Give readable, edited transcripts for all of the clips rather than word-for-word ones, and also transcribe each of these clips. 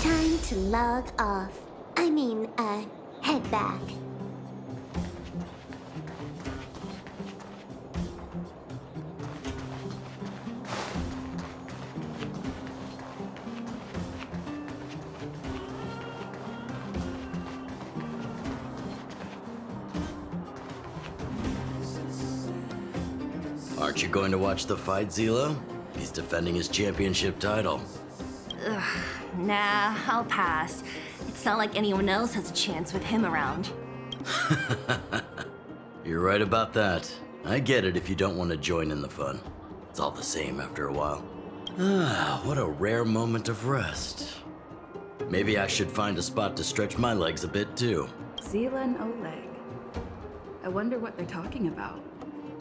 Time to log off. Head back. Aren't you going to watch the fight, Zila? He's defending his championship title. Ugh, nah, I'll pass. It's not like anyone else has a chance with him around. You're right about that. I get it if you don't want to join in the fun. It's all the same after a while. Ah, what a rare moment of rest. Maybe I should find a spot to stretch my legs a bit too. Zila and Oleg. I wonder what they're talking about.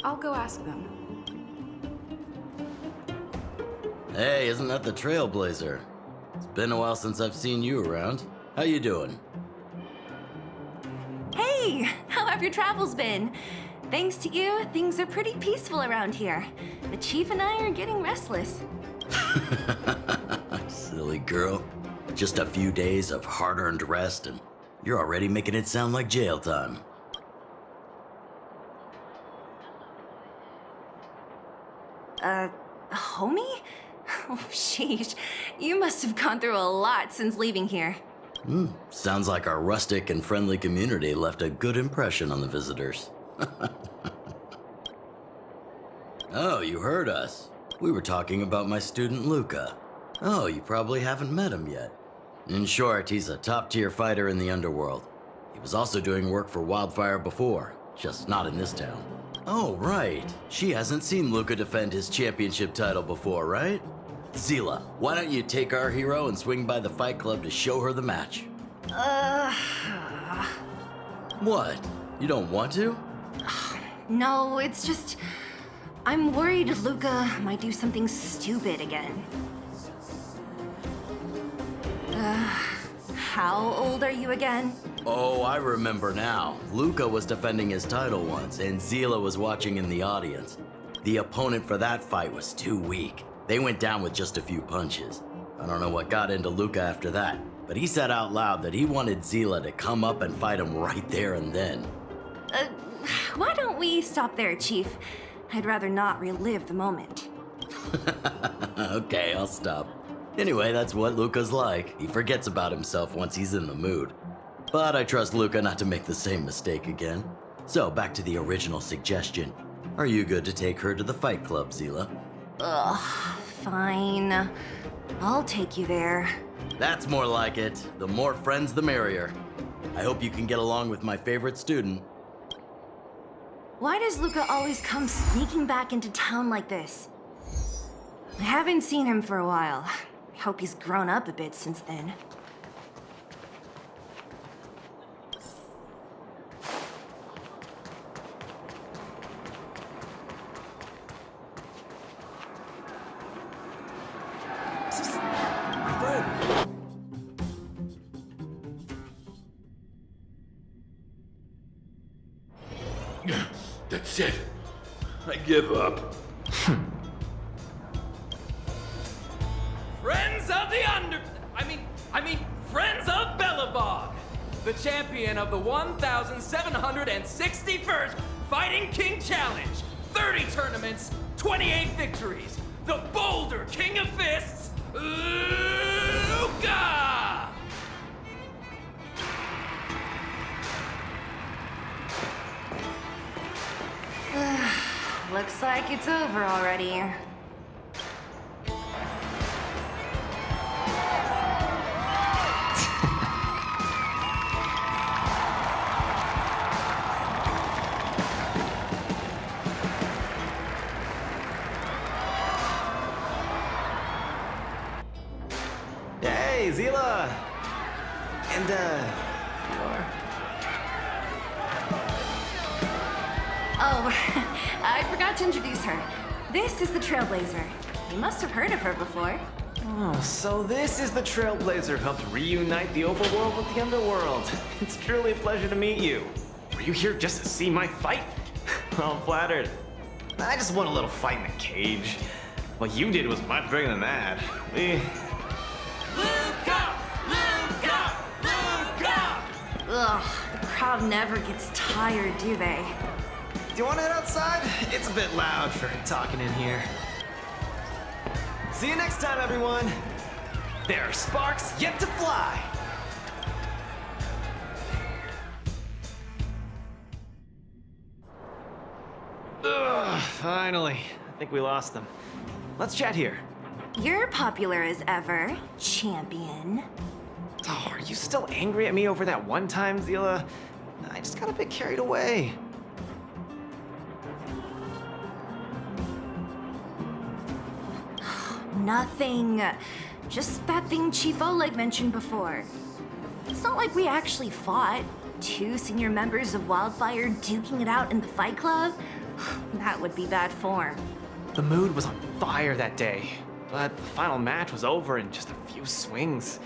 I'll go ask them. Hey, isn't that the Trailblazer? It's been a while since I've seen you around. How you doing? Hey, how have your travels been? Thanks to you, things are pretty peaceful around here. The chief and I are getting restless. Silly girl. Just a few days of hard-earned rest and you're already making it sound like jail time. Homie? Oh, sheesh. You must have gone through a lot since leaving here. Sounds like our rustic and friendly community left a good impression on the visitors. Oh, you heard us. We were talking about my student Luca. Oh, you probably haven't met him yet. In short, he's a top-tier fighter in the underworld. He was also doing work for Wildfire before, just not in this town. Oh, right. She hasn't seen Luca defend his championship title before, right? Zila, why don't you take our hero and swing by the fight club to show her the match? What? You don't want to? No, it's just... I'm worried Luca might do something stupid again. How old are you again? Oh, I remember now. Luca was defending his title once, and Zila was watching in the audience. The opponent for that fight was too weak. They went down with just a few punches. I don't know what got into Luca after that, but he said out loud that he wanted Zila to come up and fight him right there and then. Why don't we stop there, Chief? I'd rather not relive the moment. Okay, I'll stop. Anyway, that's what Luca's like. He forgets about himself once he's in the mood. But I trust Luca not to make the same mistake again. So, back to the original suggestion. Are you good to take her to the fight club, Zila? Ugh, fine. I'll take you there. That's more like it. The more friends, the merrier. I hope you can get along with my favorite student. Why does Luca always come sneaking back into town like this? I haven't seen him for a while. I hope he's grown up a bit since then. That's it. I give up. Friends of the Friends of Belobog, the champion of the 1,761st Fighting King Challenge, 30 tournaments, 28 victories, the Boulder King of Fists, Luca! Looks like it's over already. Hey, Zila! And, Oh, I forgot to introduce her. This is the Trailblazer. You must have heard of her before. Oh, so this is the Trailblazer who helped reunite the overworld with the underworld. It's truly a pleasure to meet you. Were you here just to see my fight? I'm flattered. I just won a little fight in the cage. What you did was much bigger than that. Luca! Luca! Luca! Ugh, the crowd never gets tired, do they? Do you want to head outside? It's a bit loud for talking in here. See you next time, everyone. There are sparks yet to fly. Ugh, finally. I think we lost them. Let's chat here. You're popular as ever, champion. Oh, are you still angry at me over that one time, Zila? I just got a bit carried away. Nothing. Just that thing Chief Oleg mentioned before. It's not like we actually fought. Two senior members of Wildfire duking it out in the Fight Club? That would be bad form. The mood was on fire that day, but the final match was over in just a few swings.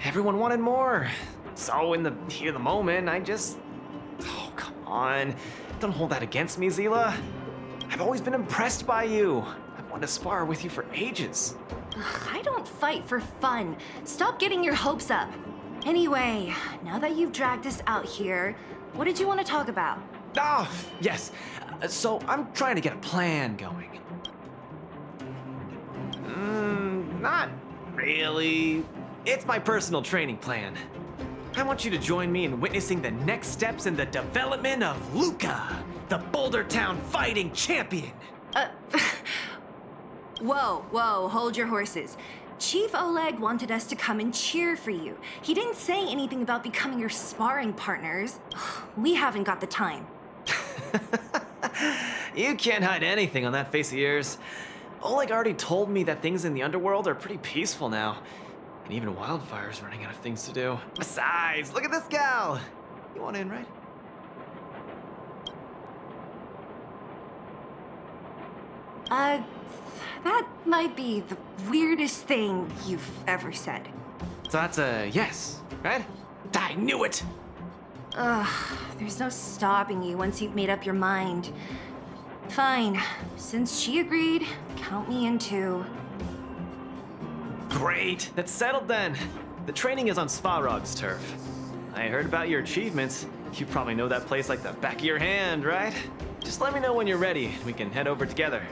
Everyone wanted more. So in the heat of the moment, I just... Oh, come on. Don't hold that against me, Zila. I've always been impressed by you. I've wanted to spar with you for ages. I don't fight for fun. Stop getting your hopes up. Anyway, now that you've dragged us out here, what did you want to talk about? Oh, yes. So I'm trying to get a plan going. Not really. It's my personal training plan. I want you to join me in witnessing the next steps in the development of Luca, the Boulder Town fighting champion. Whoa, hold your horses. Chief Oleg wanted us to come and cheer for you. He didn't say anything about becoming your sparring partners. We haven't got the time. You can't hide anything on that face of yours. Oleg already told me that things in the underworld are pretty peaceful now. And even Wildfire's running out of things to do. Besides, look at this gal! You want in, right? That might be the weirdest thing you've ever said. So that's a yes, right? I knew it! There's no stopping you once you've made up your mind. Fine. Since she agreed, count me in too. Great, that's settled then. The training is on Svarog's turf. I heard about your achievements. You probably know that place like the back of your hand, right? Just let me know when you're ready, and we can head over together.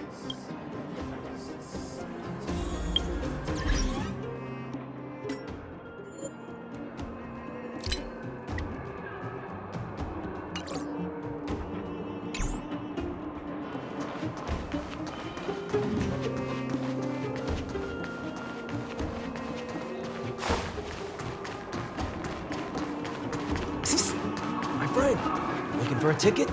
My friend, looking for a ticket?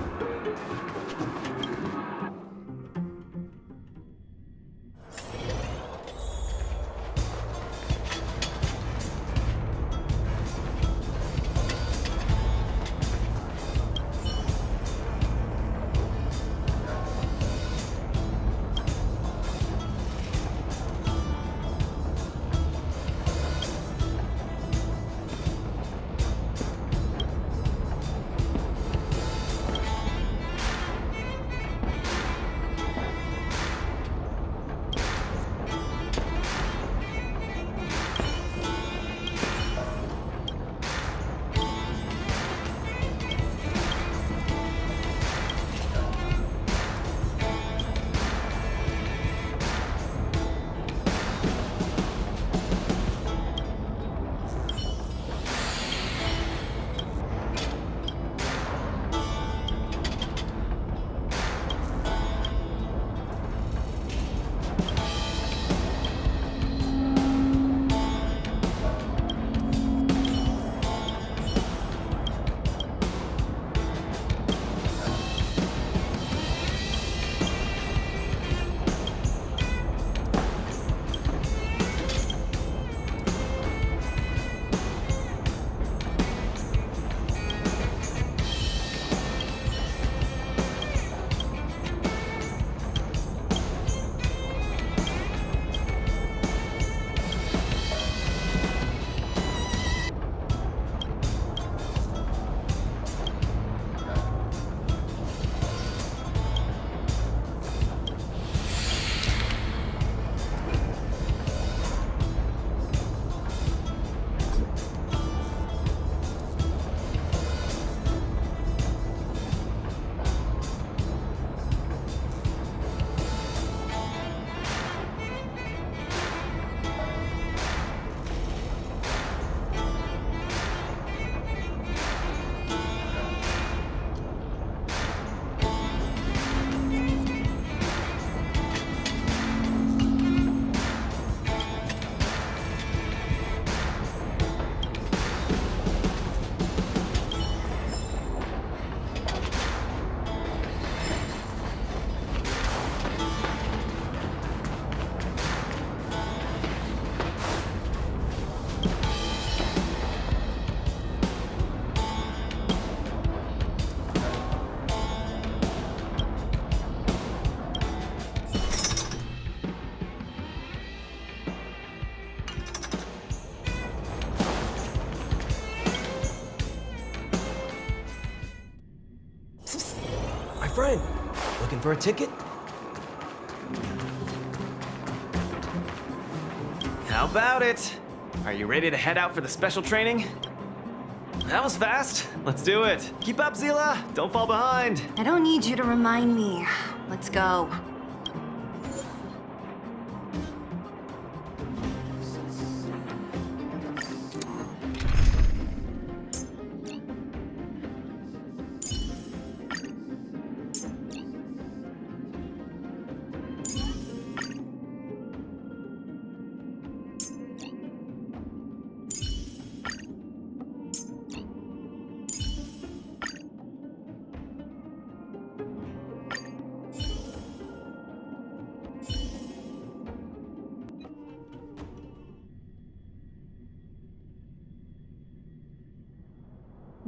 friend. Looking for a ticket? How about it? Are you ready to head out for the special training? That was fast. Let's do it. Keep up, Zila. Don't fall behind. I don't need you to remind me. Let's go.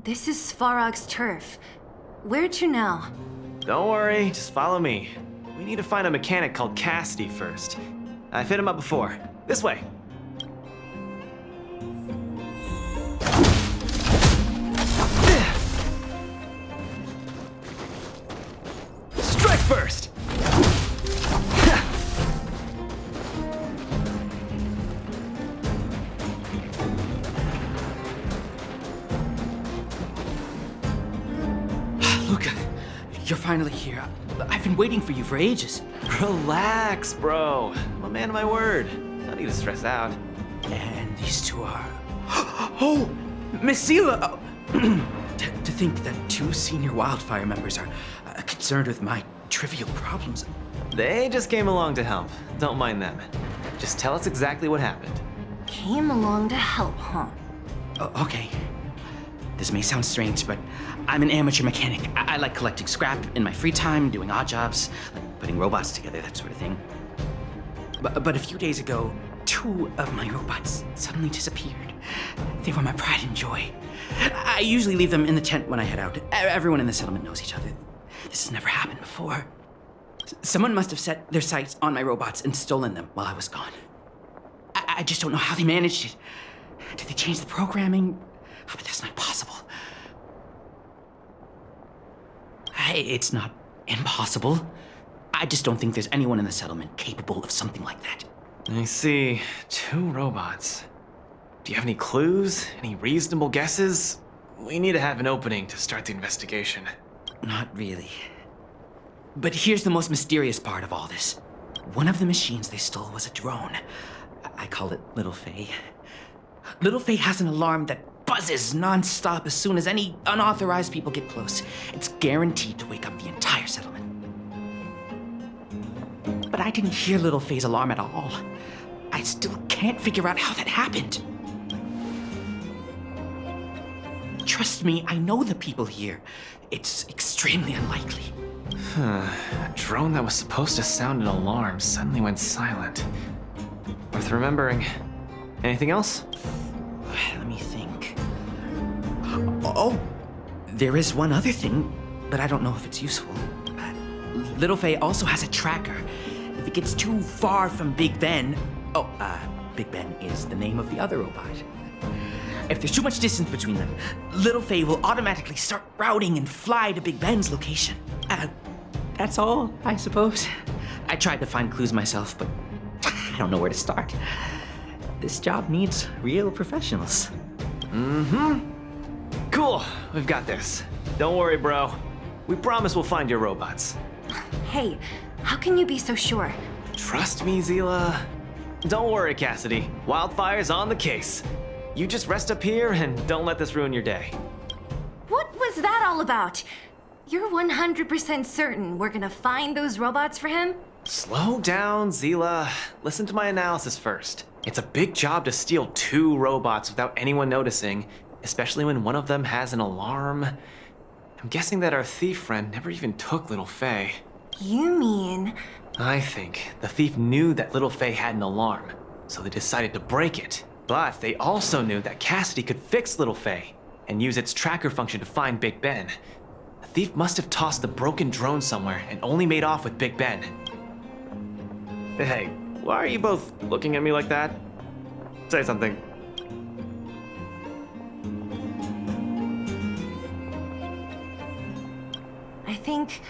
This is Svarog's turf. Where to now? Don't worry, just follow me. We need to find a mechanic called Cassidy first. I've hit him up before. This way. Strike first! Luca, you're finally here. I've been waiting for you for ages. Relax, bro. I'm a man of my word. No need to stress out. And these two are... Oh! Miss Zila! To think that two senior wildfire members are concerned with my trivial problems. They just came along to help. Don't mind them. Just tell us exactly what happened. Came along to help, huh? Okay. This may sound strange, but I'm an amateur mechanic. I like collecting scrap in my free time, doing odd jobs, like putting robots together, that sort of thing. But a few days ago, two of my robots suddenly disappeared. They were my pride and joy. I usually leave them in the tent when I head out. Everyone in the settlement knows each other. This has never happened before. Someone must have set their sights on my robots and stolen them while I was gone. I just don't know how they managed it. Did they change the programming? Oh, but that's not possible. It's not impossible. I just don't think there's anyone in the settlement capable of something like that. I see. Two robots. Do you have any clues? Any reasonable guesses? We need to have an opening to start the investigation. Not really. But here's the most mysterious part of all this. One of the machines they stole was a drone. I call it Little Faye. Little Faye has an alarm that buzzes non-stop as soon as any unauthorized people get close. It's guaranteed to wake up the entire settlement. But I didn't hear Little Faye's alarm at all. I still can't figure out how that happened. Trust me, I know the people here. It's extremely unlikely. A drone that was supposed to sound an alarm suddenly went silent. Worth remembering. Anything else? Let me think. Oh, there is one other thing, but I don't know if it's useful. Little Faye also has a tracker. If it gets too far from Big Ben... Big Ben is the name of the other robot. If there's too much distance between them, Little Faye will automatically start routing and fly to Big Ben's location. That's all, I suppose. I tried to find clues myself, but I don't know where to start. This job needs real professionals. Cool. We've got this. Don't worry, bro. We promise we'll find your robots. Hey, how can you be so sure? Trust me, Zila. Don't worry, Cassidy. Wildfire's on the case. You just rest up here and don't let this ruin your day. What was that all about? You're 100% certain we're gonna find those robots for him? Slow down, Zila. Listen to my analysis first. It's a big job to steal two robots without anyone noticing, especially when one of them has an alarm. I'm guessing that our thief friend never even took Little Faye. You mean... I think the thief knew that Little Faye had an alarm, so they decided to break it. But they also knew that Cassidy could fix Little Faye and use its tracker function to find Big Ben. The thief must have tossed the broken drone somewhere and only made off with Big Ben. Hey, why are you both looking at me like that? Say something. I think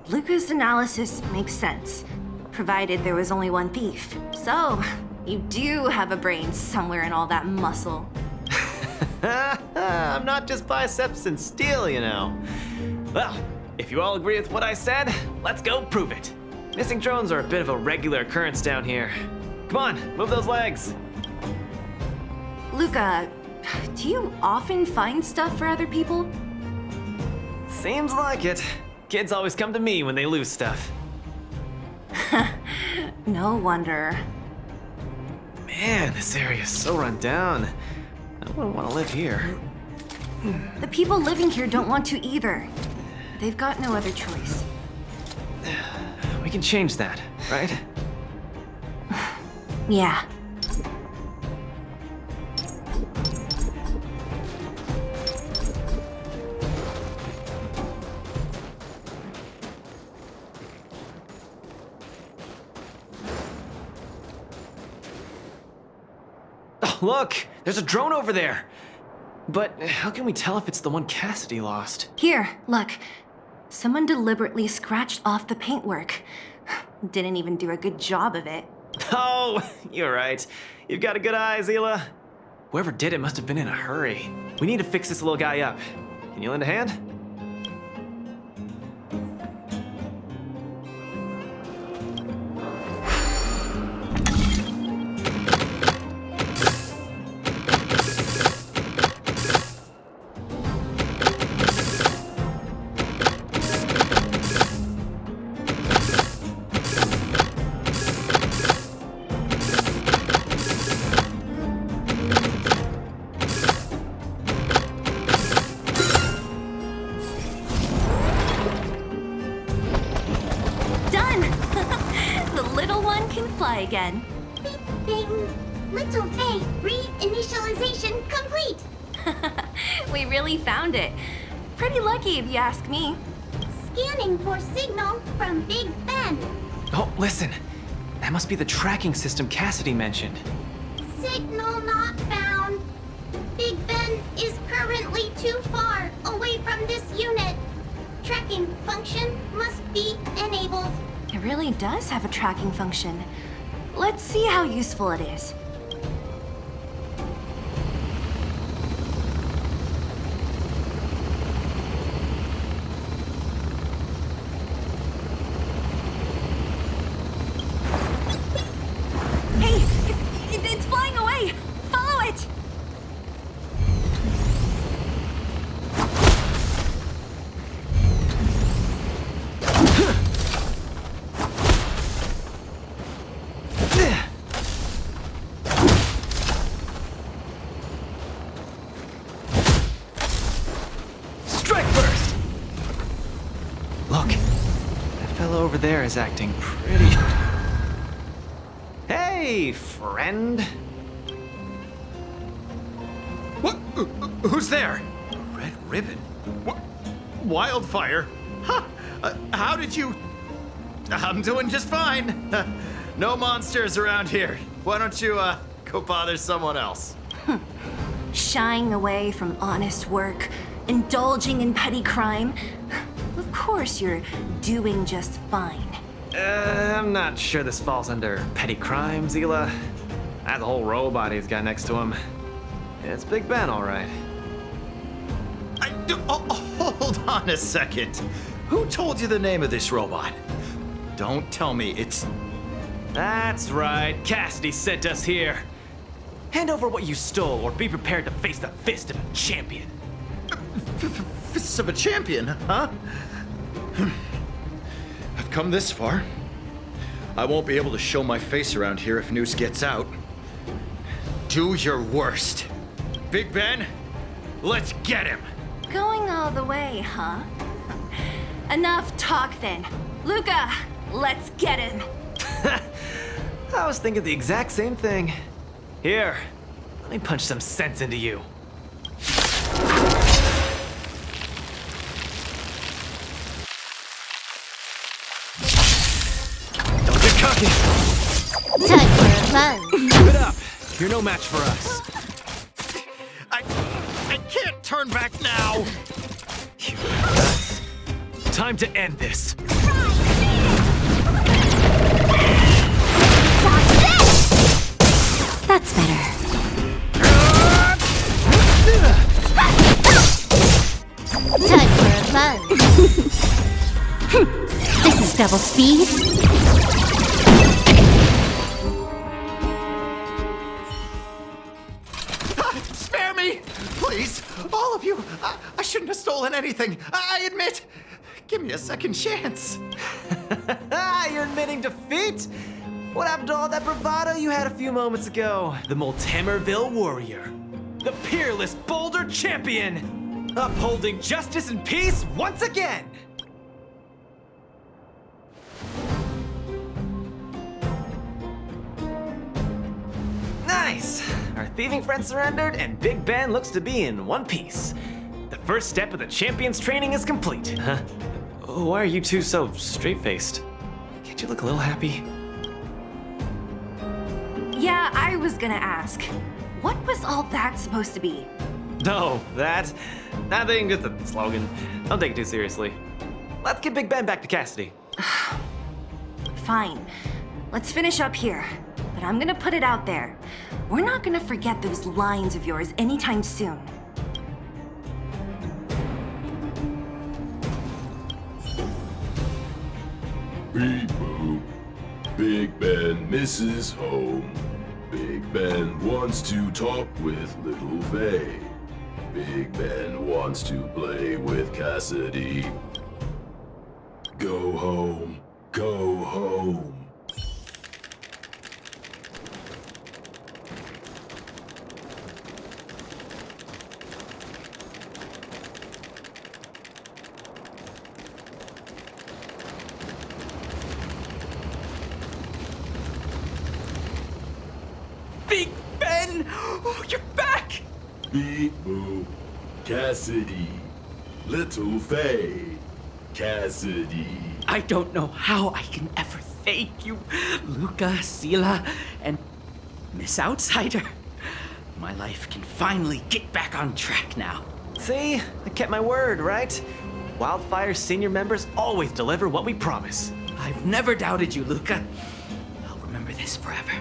Luca's analysis makes sense, provided there was only one thief. So, you do have a brain somewhere in all that muscle. I'm not just biceps and steel, you know. Well, if you all agree with what I said, let's go prove it. Missing drones are a bit of a regular occurrence down here. Come on, move those legs. Luca, do you often find stuff for other people? Seems like it. Kids always come to me when they lose stuff. No wonder. Man, this area is so run down. I wouldn't want to live here. The people living here don't want to either. They've got no other choice. We can change that, right? Yeah. Oh, look! There's a drone over there! But how can we tell if it's the one Cassidy lost? Here, look. Someone deliberately scratched off the paintwork. Didn't even do a good job of it. Oh, you're right. You've got a good eye, Zila. Whoever did it must have been in a hurry. We need to fix this little guy up. Can you lend a hand? Again. Bing, bing. Little Faye, reinitialization complete. We really found it. Pretty lucky if you ask me. Scanning for signal from Big Ben. Oh, listen. That must be the tracking system Cassidy mentioned. Signal not found. Big Ben is currently too far away from this unit. Tracking function must be enabled. It really does have a tracking function. Let's see how useful it is. Hey! It's flying away! Follow it! Over there is acting pretty... Hey, friend. What? Who's there? Red ribbon? What? Wildfire? Huh? How did you... I'm doing just fine. No monsters around here. Why don't you, go bother someone else? Shying away from honest work, indulging in petty crime. Of course you're doing just fine. I'm not sure this falls under petty crime, Zila. That whole robot he's got next to him. It's Big Ben, all right. Hold on a second. Who told you the name of this robot? Don't tell me it's... That's right. Cassidy sent us here. Hand over what you stole, or be prepared to face the fist of a champion. Fists of a champion, huh? I've come this far. I won't be able to show my face around here if news gets out. Do your worst. Big Ben, let's get him. Going all the way, huh? Enough talk then. Luca, let's get him. I was thinking the exact same thing. Here, let me punch some sense into you. Don't get cocky. Time for a run. Give it up. You're no match for us. I can't turn back now. You nuts. Time to end this. That's better. Time for a buzz. This is double speed. Spare me! Please! All of you! I shouldn't have stolen anything! I admit! Give me a second chance! You're admitting defeat? What happened to all that bravado you had a few moments ago? The Multimerville Warrior. The peerless Boulder Champion! Upholding justice and peace once again! Nice! Our thieving friend surrendered, and Big Ben looks to be in one piece. The first step of the champion's training is complete. Huh? Why are you two so straight-faced? Can't you look a little happy? Yeah, I was gonna ask. What was all that supposed to be? No, that thing is a slogan. Don't take it too seriously. Let's get Big Ben back to Cassidy. Fine. Let's finish up here. But I'm gonna put it out there. We're not gonna forget those lines of yours anytime soon. Beep boop. Big Ben misses home. Big Ben wants to talk with Little Faye. Big Ben wants to play with Cassidy. Go home. Go home. Big Ben! Oh, you're back! Beep boop. Cassidy. Little Faye. Cassidy. I don't know how I can ever thank you, Luca, Sila, and Miss Outsider. My life can finally get back on track now. See? I kept my word, right? Wildfire's senior members always deliver what we promise. I've never doubted you, Luca. I'll remember this forever.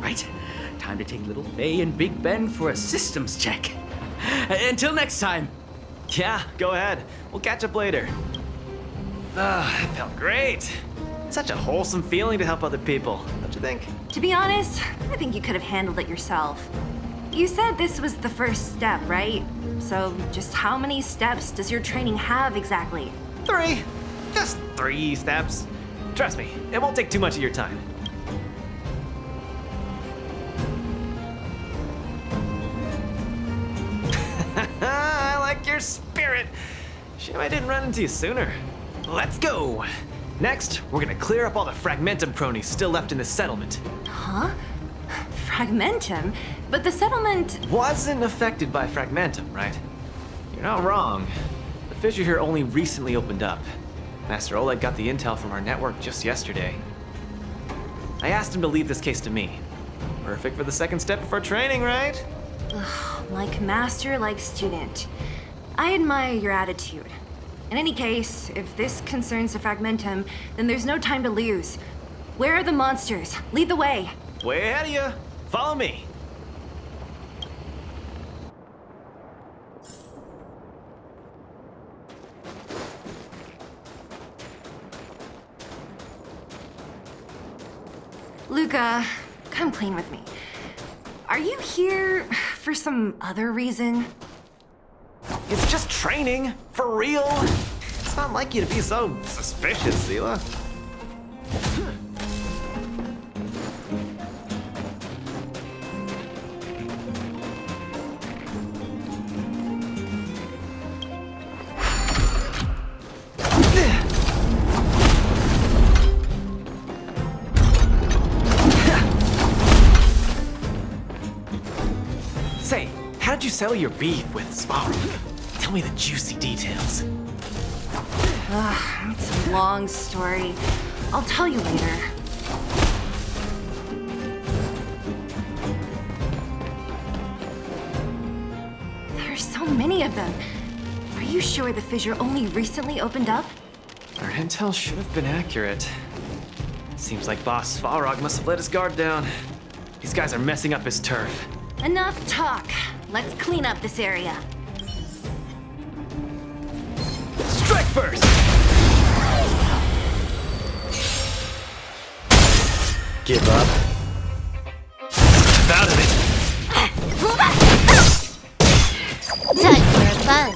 Right, time to take little Faye and Big Ben for a systems check. Until next time. Yeah, go ahead. We'll catch up later. That felt great. Such a wholesome feeling to help other people, don't you think? To be honest, I think you could have handled it yourself. You said this was the first step, right? So just how many steps does your training have exactly? 3. Just 3 steps. Trust me, it won't take too much of your time. I like your spirit. Shame I didn't run into you sooner. Let's go. Next, we're gonna clear up all the Fragmentum cronies still left in the settlement. Huh? Fragmentum? But the settlement... Wasn't affected by Fragmentum, right? You're not wrong. The fissure here only recently opened up. Master Oleg got the intel from our network just yesterday. I asked him to leave this case to me. Perfect for the second step of our training, right? Like master, like student. I admire your attitude. In any case, if this concerns the Fragmentum, then there's no time to lose. Where are the monsters? Lead the way. Way ahead of you. Follow me. Luca, come clean with me. Are you here for some other reason? It's just training, for real. It's not like you to be so suspicious, Sila. Say, how did you settle your beef with Svarog? Tell me the juicy details. It's a long story. I'll tell you later. There's so many of them. Are you sure the fissure only recently opened up? Our intel should have been accurate. Seems like Boss Svarog must have let his guard down. These guys are messing up his turf. Enough talk. Let's clean up this area. Strike first! Give up? Out of it! Time for a fun.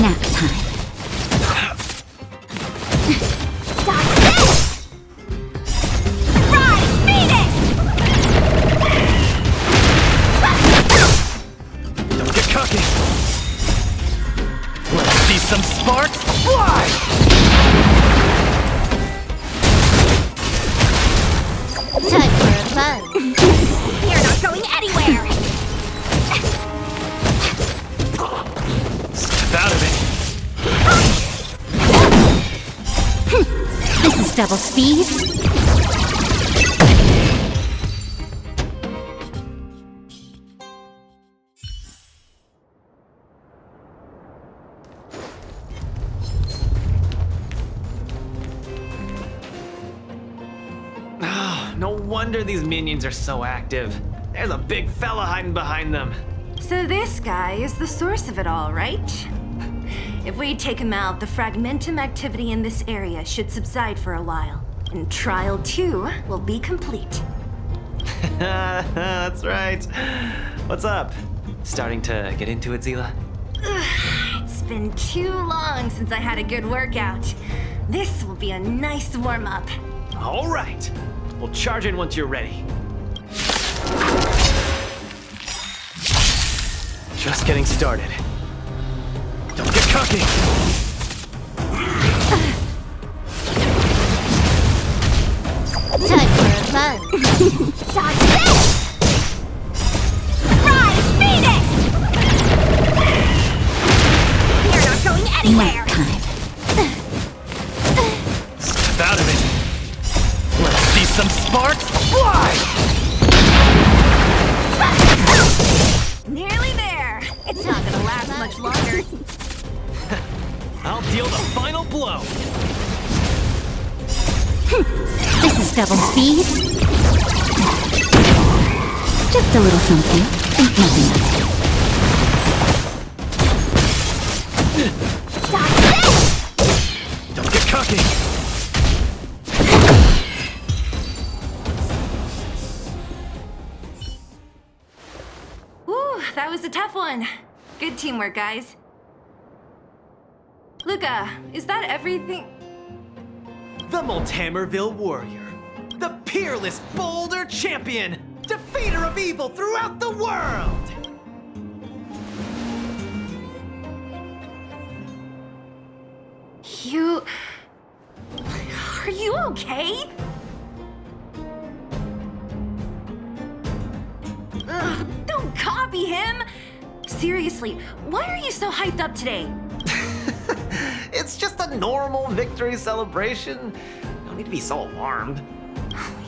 Nap time. Stop this! Rise, Phoenix! Don't get cocky! Let's see some sparks fly! Time for a fun. You're not going anywhere! Step out of it! This is double speed. Ah, no wonder these minions are so active. There's a big fella hiding behind them. So this guy is the source of it all, right? If we take him out, the fragmentum activity in this area should subside for a while. And Trial 2 will be complete. That's right. What's up? Starting to get into it, Zila? It's been too long since I had a good workout. This will be a nice warm-up. All right. We'll charge in once you're ready. Just getting started. Don't get cocky. Time for a fun. Dodge this! Rise, Phoenix! You're not going anywhere! Step out of it. Let's see some sparks fly! Nearly there. It's not gonna last much longer. I'll deal the final blow. This is double speed. Just a little something. Think nothing of it. Stop this! Don't get cocky. Whew, that was a tough one. Good teamwork, guys. Luca, is that everything? The Multamerville Warrior. The peerless Boulder Champion. Defeater of evil throughout the world. You... Are you okay? Ugh, don't copy him! Seriously, why are you so hyped up today? It's just a normal victory celebration. No need to be so alarmed.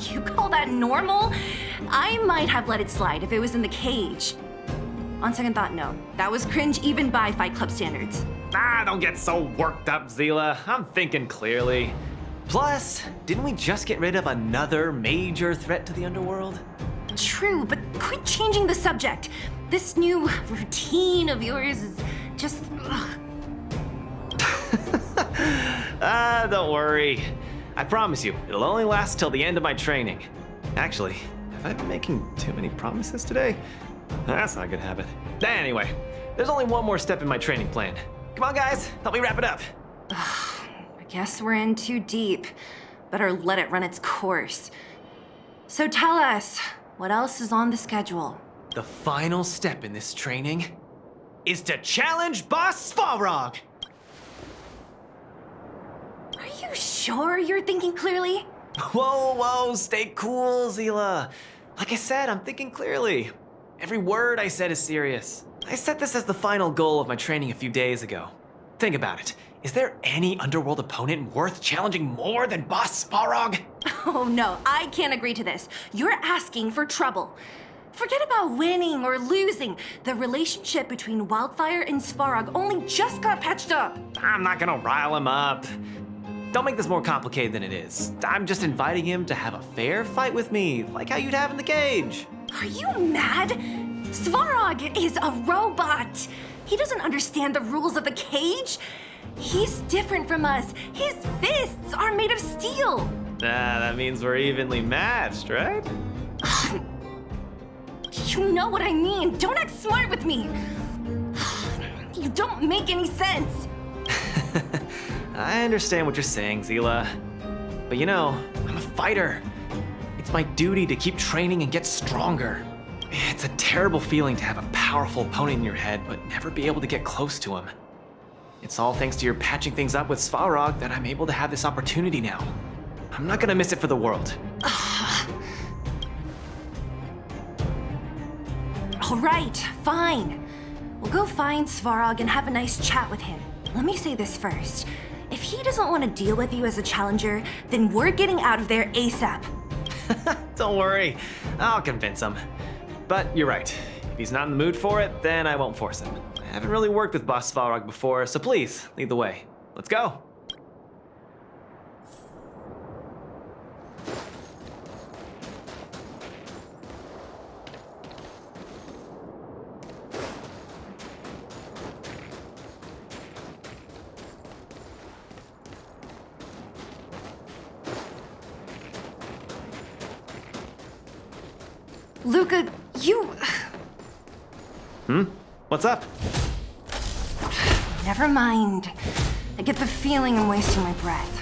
You call that normal? I might have let it slide if it was in the cage. On second thought, no. That was cringe even by Fight Club standards. Ah, don't get so worked up, Zila. I'm thinking clearly. Plus, didn't we just get rid of another major threat to the underworld? True, but quit changing the subject. This new routine of yours is just... ugh. Ah, don't worry. I promise you, it'll only last till the end of my training. Actually, have I been making too many promises today? That's not a good habit. Anyway, there's only one more step in my training plan. Come on, guys, help me wrap it up. I guess we're in too deep. Better let it run its course. So tell us, what else is on the schedule? The final step in this training is to challenge Boss Svarog. Are you sure you're thinking clearly? Whoa, stay cool, Zila. Like I said, I'm thinking clearly. Every word I said is serious. I set this as the final goal of my training a few days ago. Think about it. Is there any underworld opponent worth challenging more than Boss Svarog? Oh no, I can't agree to this. You're asking for trouble. Forget about winning or losing. The relationship between Wildfire and Svarog only just got patched up. I'm not gonna rile him up. Don't make this more complicated than it is. I'm just inviting him to have a fair fight with me, like how you'd have in the cage. Are you mad? Svarog is a robot. He doesn't understand the rules of the cage. He's different from us. His fists are made of steel. That means we're evenly matched, right? You know what I mean. Don't act smart with me. You don't make any sense. I understand what you're saying, Zila. But you know, I'm a fighter. It's my duty to keep training and get stronger. It's a terrible feeling to have a powerful opponent in your head, but never be able to get close to him. It's all thanks to your patching things up with Svarog that I'm able to have this opportunity now. I'm not gonna miss it for the world. All right, fine. We'll go find Svarog and have a nice chat with him. Let me say this first. If he doesn't want to deal with you as a challenger, then we're getting out of there ASAP. Don't worry, I'll convince him. But you're right. If he's not in the mood for it, then I won't force him. I haven't really worked with Boss Svarog before, so please, lead the way. Let's go. Luca, you... What's up? Never mind. I get the feeling I'm wasting my breath.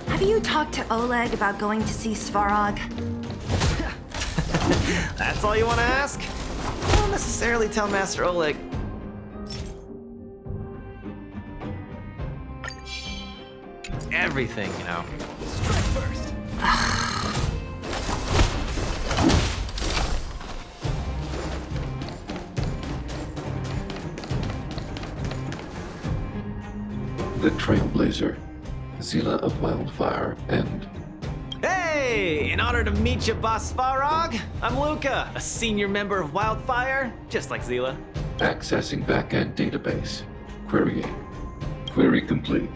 Have you talked to Oleg about going to see Svarog? That's all you want to ask? I don't necessarily tell Master Oleg. Everything, you know. Strike first. The Trailblazer, Zila of Wildfire, and Hey! In honor to meet you, Boss Svarog, I'm Luca, a senior member of Wildfire, just like Zila. accessing backend database. Querying. Query complete.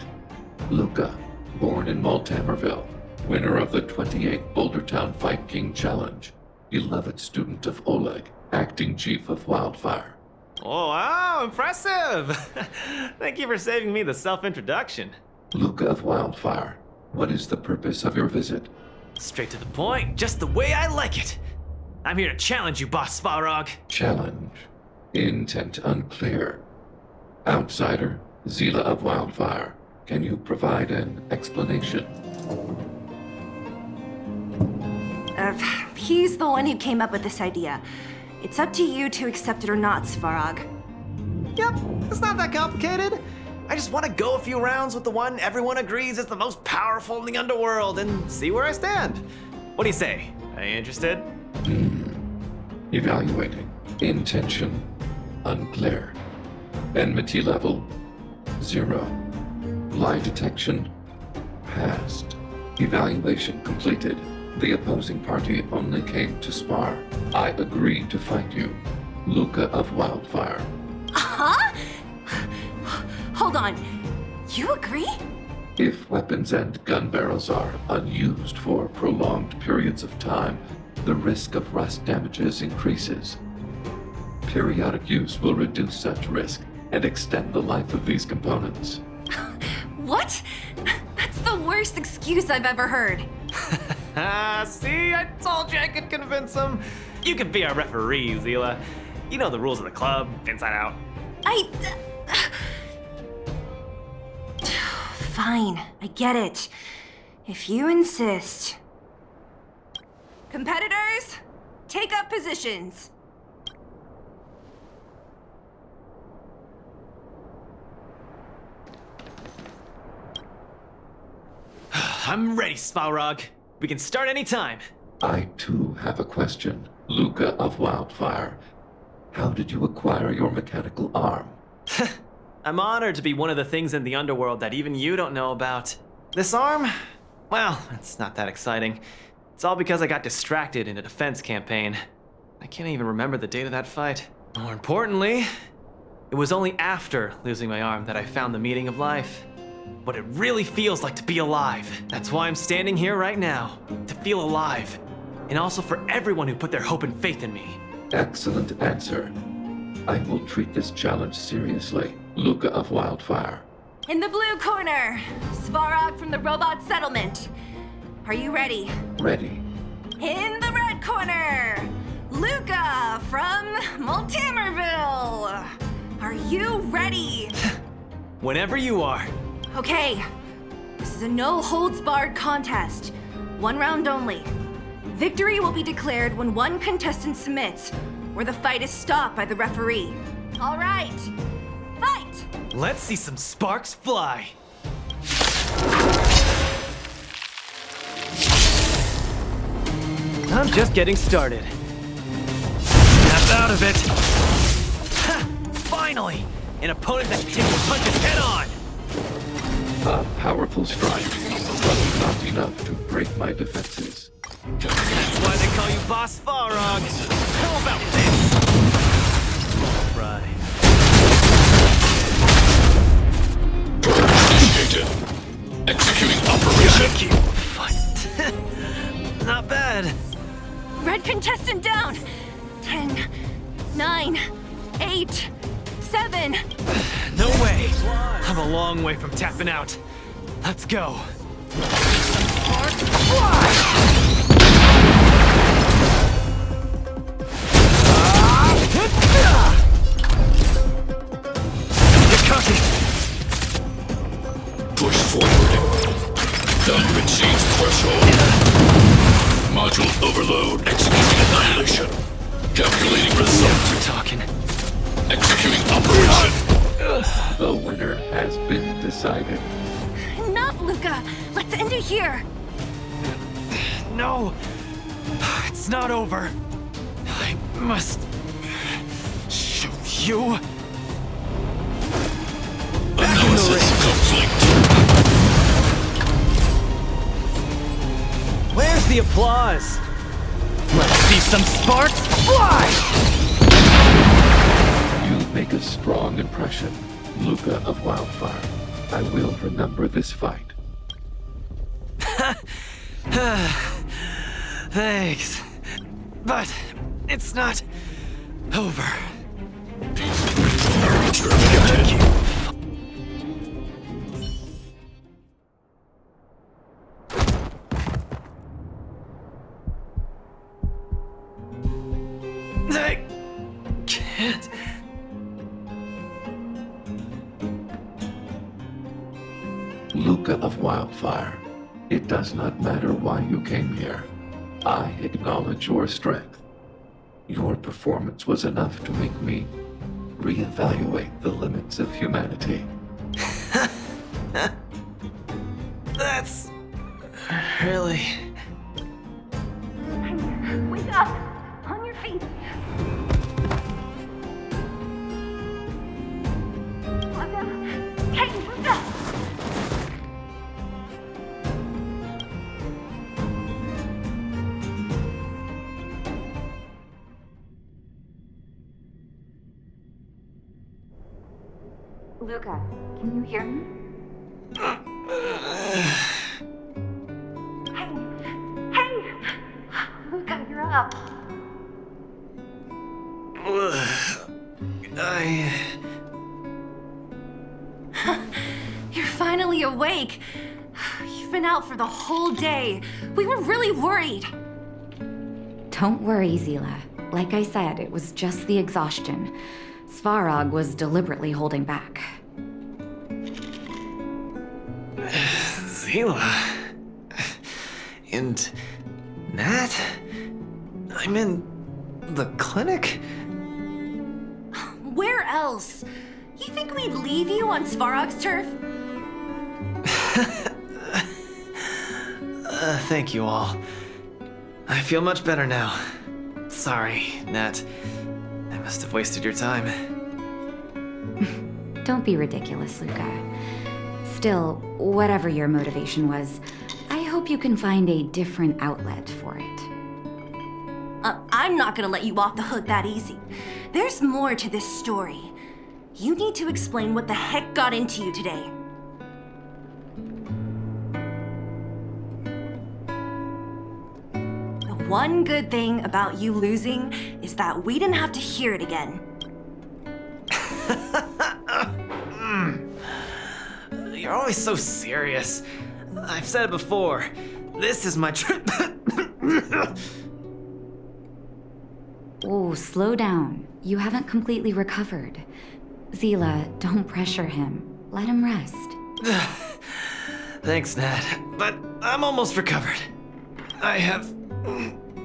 Luca, born in Maltamerville, winner of the 28th Bouldertown Fight King Challenge, 11th student of Oleg, acting chief of Wildfire. Oh, wow, impressive! Thank you for saving me the self-introduction. Luca of Wildfire, what is the purpose of your visit? Straight to the point, just the way I like it. I'm here to challenge you, Boss Svarog. Challenge. Intent unclear. Outsider, Zila of Wildfire, can you provide an explanation? He's the one who came up with this idea. It's up to you to accept it or not, Svarog. Yep, it's not that complicated. I just want to go a few rounds with the one everyone agrees is the most powerful in the underworld and see where I stand. What do you say? Are you interested? Evaluating. Intention unclear. Enmity level 0. Lie detection passed. Evaluation completed. The opposing party only came to spar. I agree to fight you. Luca of Wildfire. Huh? Hold on. You agree? If weapons and gun barrels are unused for prolonged periods of time, the risk of rust damages increases. Periodic use will reduce such risk and extend the life of these components. What? That's the worst excuse I've ever heard. See, I told you I could convince him. You can be our referee, Zila. You know the rules of the club, inside out. Fine, I get it. If you insist. Competitors, take up positions. I'm ready, Svarog. We can start anytime. I too have a question. Luca of Wildfire, how did you acquire your mechanical arm? I'm honored to be one of the things in the underworld that even you don't know about. This arm? Well, it's not that exciting. It's all because I got distracted in a defense campaign. I can't even remember the date of that fight. More importantly, it was only after losing my arm that I found the meaning of life. What it really feels like to be alive. That's why I'm standing here right now, to feel alive. And also for everyone who put their hope and faith in me. Excellent answer. I will treat this challenge seriously. Luca of Wildfire. In the blue corner, Svarog from the robot settlement. Are you ready? Ready. In the red corner, Luca from Multimerville. Are you ready? Whenever you are. Okay, this is a no-holds-barred contest. 1 round only. Victory will be declared when one contestant submits, or the fight is stopped by the referee. All right, fight! Let's see some sparks fly. I'm just getting started. Snap out of it. Ha! Finally! An opponent that can take the punches head on! A powerful strike, but not enough to break my defenses. That's why they call you Boss Farog. How about this? All right. Initiated. Executing operation. What? Not bad. Red contestant down. 10, 9, 8, 7. No way. I'm a long way from tapping out. Let's go. Push forward. Document change threshold. Module overload. Executing annihilation. Calculating result. We're talking. Executing operation. The winner has been decided. Enough, Luca. Let's end it here. No. It's not over. I must shoot you. Analysis complete. Where's the applause? Let's see some sparks fly! You make a strong impression, Luca of Wildfire. I will remember this fight. Thanks. But it's not over. I can't. Luca of Wildfire, it does not matter why you came here. I acknowledge your strength. Your performance was enough to make me reevaluate the limits of humanity. That's really... Wake up! On your feet! Luca! Hey, Luca! Luca, can you hear me? Hey! Luca, you're up. You're finally awake. You've been out for the whole day. We were really worried. Don't worry, Zila. Like I said, it was just the exhaustion. Svarog was deliberately holding back. Zila... And... Nat? I'm in... the clinic? Where else? You think we'd leave you on Svarog's turf? Thank you all. I feel much better now. Sorry, Nat. I must have wasted your time. Don't be ridiculous, Luca. Still, whatever your motivation was, I hope you can find a different outlet for it. I'm not gonna let you off the hook that easy. There's more to this story. You need to explain what the heck got into you today. The one good thing about you losing is that we didn't have to hear it again. You're always so serious. I've said it before. This is my trip. Oh, slow down. You haven't completely recovered. Zila, don't pressure him. Let him rest. Thanks, Nat. But I'm almost recovered. I have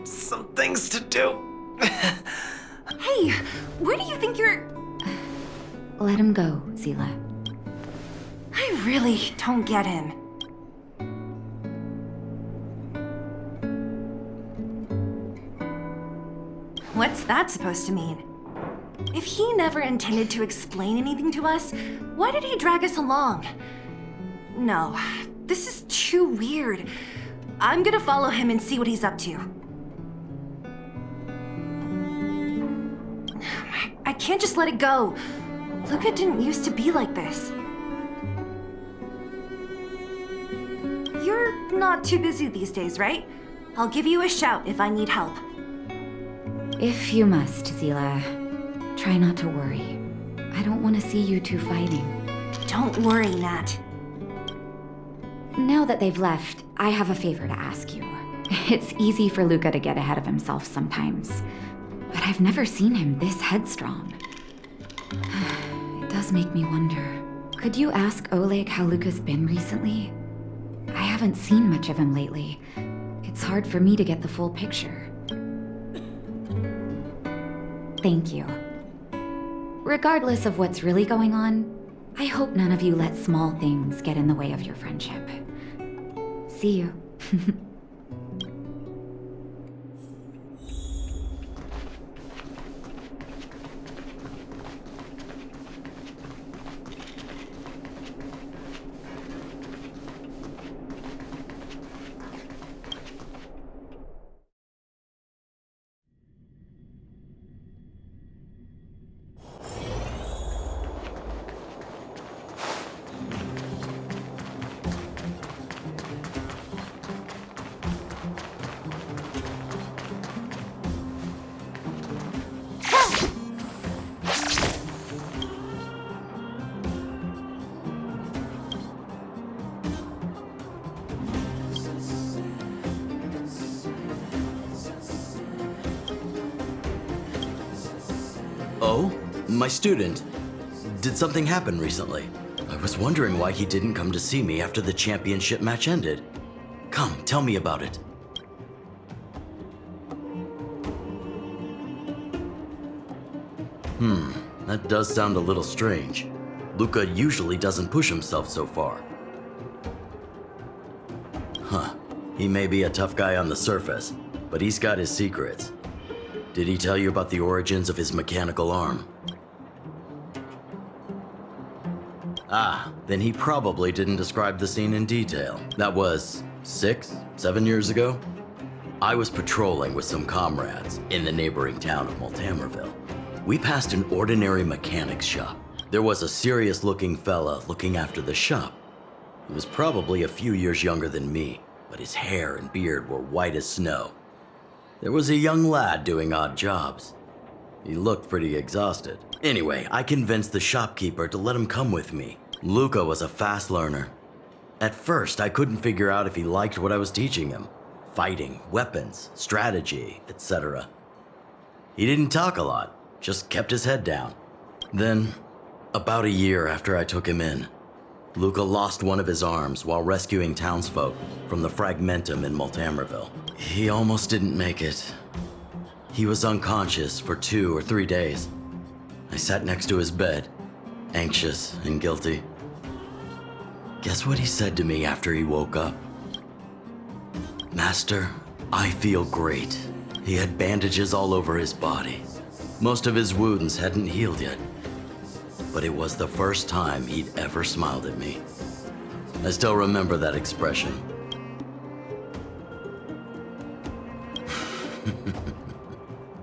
some things to do. Hey, where do you think you're... Let him go, Zila. I really don't get him. What's that supposed to mean? If he never intended to explain anything to us, why did he drag us along? No, this is too weird. I'm gonna follow him and see what he's up to. I can't just let it go. Luca didn't used to be like this. You're not too busy these days, right? I'll give you a shout if I need help. If you must, Zila. Try not to worry. I don't want to see you two fighting. Don't worry, Nat. Now that they've left, I have a favor to ask you. It's easy for Luca to get ahead of himself sometimes, but I've never seen him this headstrong. It does make me wonder. Could you ask Oleg how Luca's been recently? I haven't seen much of him lately. It's hard for me to get the full picture. Thank you. Regardless of what's really going on, I hope none of you let small things get in the way of your friendship. See you. Oh? My student. Did something happen recently? I was wondering why he didn't come to see me after the championship match ended. Come, tell me about it. That does sound a little strange. Luca usually doesn't push himself so far. Huh. He may be a tough guy on the surface, but he's got his secrets. Did he tell you about the origins of his mechanical arm? Ah, then he probably didn't describe the scene in detail. That was 6, 7 years ago? I was patrolling with some comrades in the neighboring town of Multamerville. We passed an ordinary mechanic's shop. There was a serious-looking fella looking after the shop. He was probably a few years younger than me, but his hair and beard were white as snow. There was a young lad doing odd jobs. He looked pretty exhausted. Anyway, I convinced the shopkeeper to let him come with me. Luca was a fast learner. At first, I couldn't figure out if he liked what I was teaching him. Fighting, weapons, strategy, etc. He didn't talk a lot, just kept his head down. Then, about a year after I took him in, Luca lost one of his arms while rescuing townsfolk from the Fragmentum in Multamerville. He almost didn't make it. He was unconscious for 2 or 3 days. I sat next to his bed, anxious and guilty. Guess what he said to me after he woke up? Master, I feel great. He had bandages all over his body. Most of his wounds hadn't healed yet. But it was the first time he'd ever smiled at me. I still remember that expression.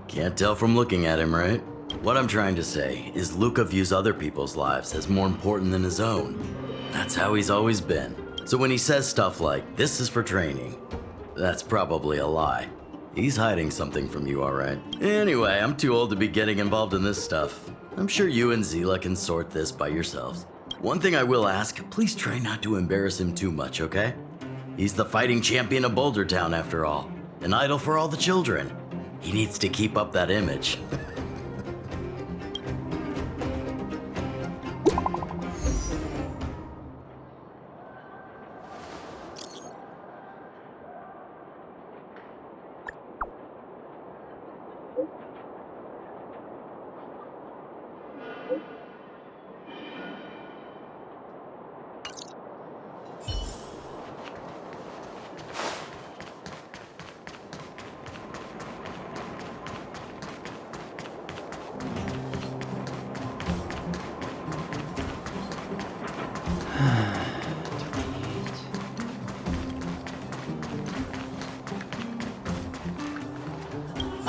Can't tell from looking at him, right? What I'm trying to say is Luca views other people's lives as more important than his own. That's how he's always been. So when he says stuff like, "This is for training," that's probably a lie. He's hiding something from you, all right? Anyway, I'm too old to be getting involved in this stuff. I'm sure you and Zila can sort this by yourselves. One thing I will ask, please try not to embarrass him too much, okay? He's the fighting champion of Boulder Town, after all. An idol for all the children. He needs to keep up that image.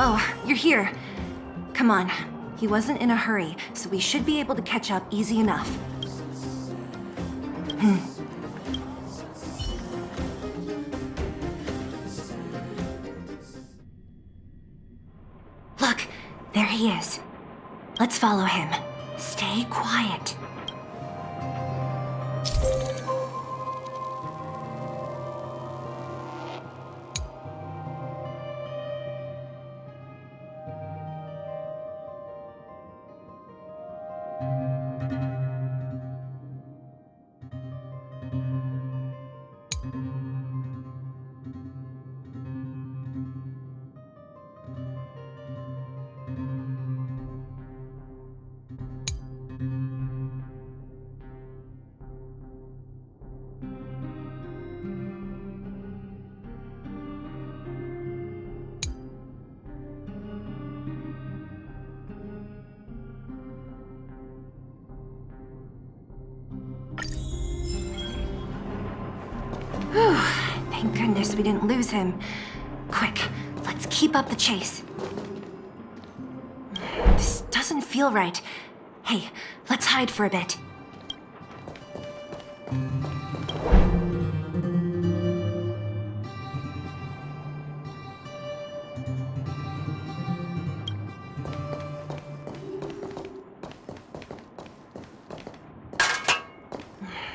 Oh, you're here. Come on. He wasn't in a hurry, so we should be able to catch up easy enough. Look, there he is. Let's follow him. Stay quiet. Whew, thank goodness we didn't lose him. Quick, let's keep up the chase. This doesn't feel right. Hey, let's hide for a bit.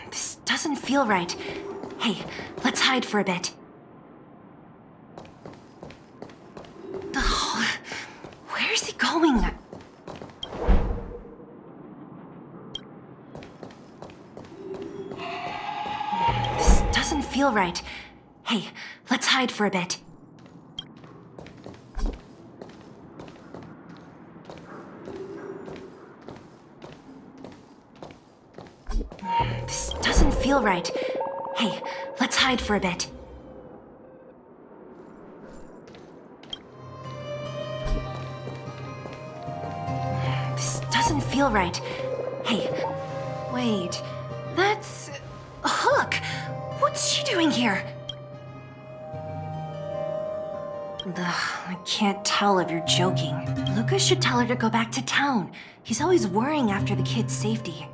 This doesn't feel right. Hey, let's hide for a bit. Oh, where is he going? This doesn't feel right. Hey, let's hide for a bit. This doesn't feel right. Hey, let's hide for a bit. This doesn't feel right. Hey, wait. That's... Hook! What's she doing here? Ugh, I can't tell if you're joking. Lucas should tell her to go back to town. He's always worrying after the kid's safety.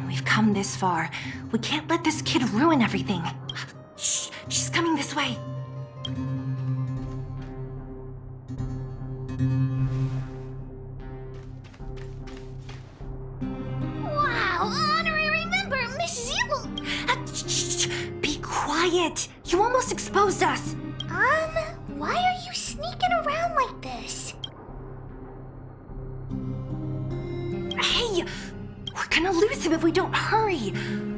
We've come this far. We can't let this kid ruin everything. Shh, she's coming this way. Wow, honorary member, Miss Zila! Shh, be quiet. You almost exposed us. Why are you sneaking around like this? Hey, we're gonna lose him if we don't hurry.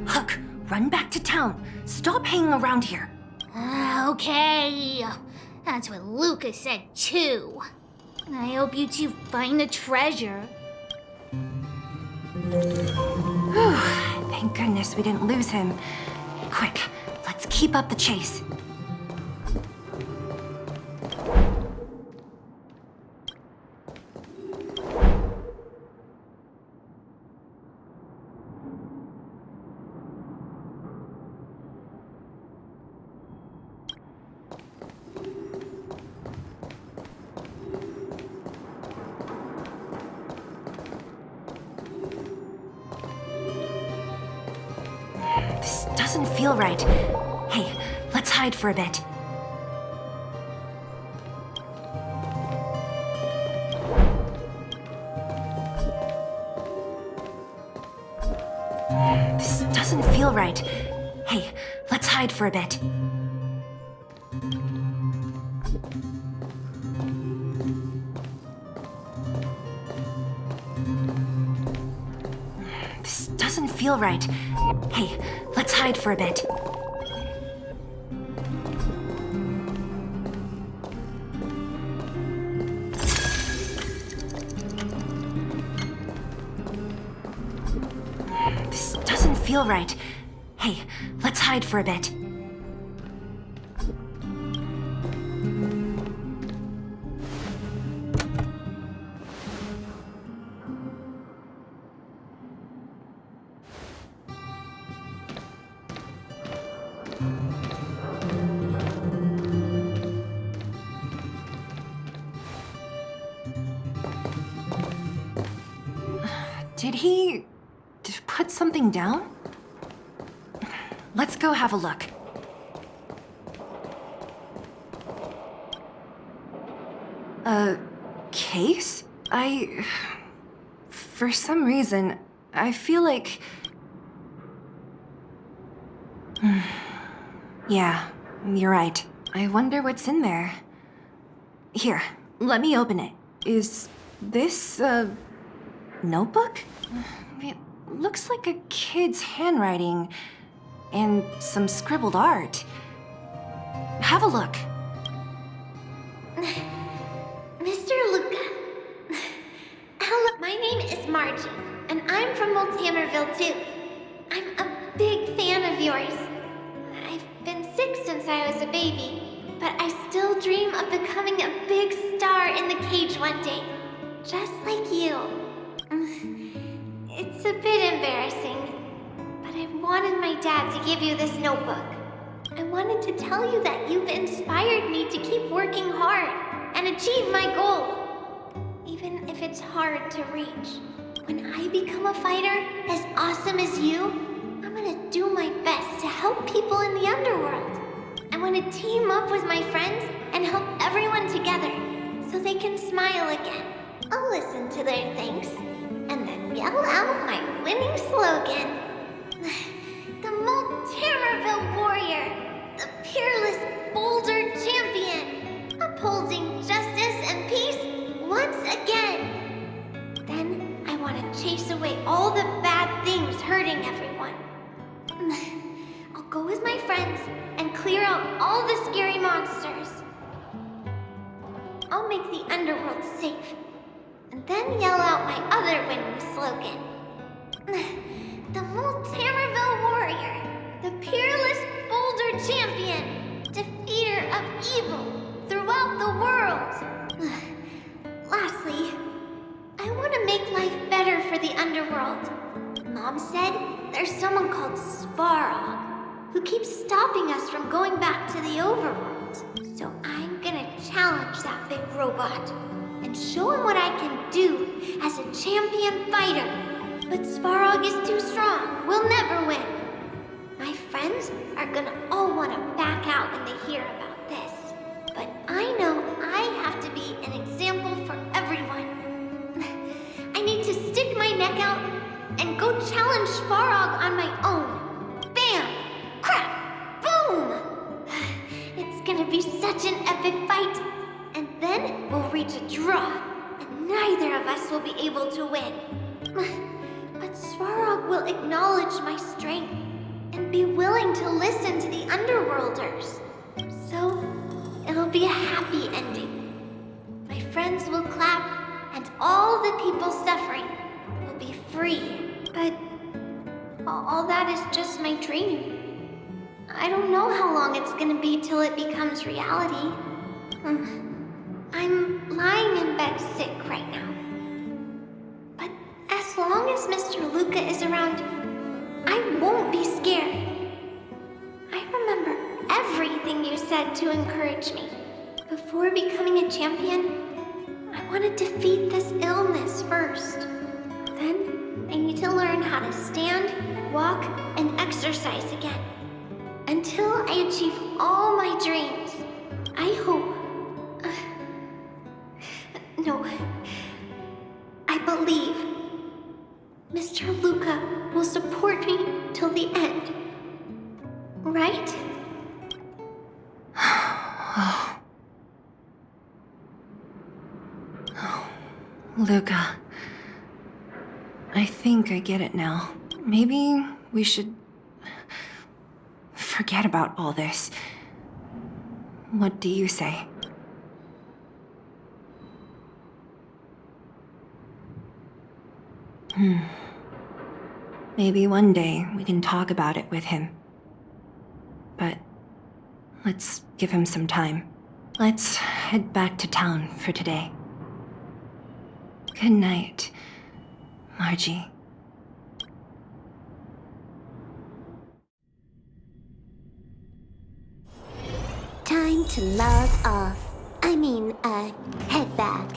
Hook, run back to town. Stop hanging around here. Okay. That's what Lucas said too. I hope you two find the treasure. Thank goodness we didn't lose him. Quick, let's keep up the chase. doesn't feel right. Hey, let's hide for a bit. This doesn't feel right. Hey, let's hide for a bit. This doesn't feel right. Hey, let's hide for a bit. This doesn't feel right. Hey, let's hide for a bit. Did he put something down? Let's go have a look. A case? For some reason, I feel like... Yeah, you're right. I wonder what's in there. Here, let me open it. Is this a notebook? It looks like a kid's handwriting and some scribbled art. Have a look. Mr. Luca. Hello, my name is Margie, and I'm from Multamerville too. I'm a big fan of yours. I've been sick since I was a baby, but I still dream of becoming a big star in the cage one day, just like you. It's a bit embarrassing, but I wanted my dad to give you this notebook. I wanted to tell you that you've inspired me to keep working hard and achieve my goal, even if it's hard to reach. When I become a fighter as awesome as you, I'm gonna do my best to help people in the underworld. I want to team up with my friends and help everyone together so they can smile again. I'll listen to their thanks and then yell out my winning slogan. The Multamerville Warrior, the peerless Boulder Champion, upholding justice and peace once again. Then I want to chase away all the bad things hurting everyone. I'll go with my friends and clear out all the scary monsters. I'll make the underworld safe, and then yell out my other winning slogan. The Multamerville Warrior, the peerless Boulder Champion, defeater of evil throughout the world. Lastly, I want to make life better for the underworld. Mom said there's someone called Svarog who keeps stopping us from going back to the overworld. So I'm gonna challenge that big robot and show him what I can do as a champion fighter. But Svarog is too strong. We'll never win. My friends are gonna all want to back out when they hear about this. But I know I have to be an example for everyone. I need to stick my neck out and go challenge Svarog on my own. Bam! Crap! Boom! It's gonna be such an epic fight. And then we'll reach a draw, and neither of us will be able to win. But Svarog will acknowledge my strength and be willing to listen to the Underworlders. So, it'll be a happy ending. My friends will clap, and all the people suffering will be free. But all that is just my dream. I don't know how long it's gonna be till it becomes reality. I'm lying in bed sick right now. But as long as Mr. Luca is around, I won't be scared. I remember everything you said to encourage me. Before becoming a champion, I want to defeat this illness first. Then I need to learn how to stand, walk, and exercise again. until I achieve all my dreams. I hope... no. I believe Mr. Luca will support me till the end. Right? Luca. I think I get it now. Maybe we should forget about all this. What do you say? Maybe one day we can talk about it with him. But let's give him some time. Let's head back to town for today. Good night, Margie. Time to log off. Head back.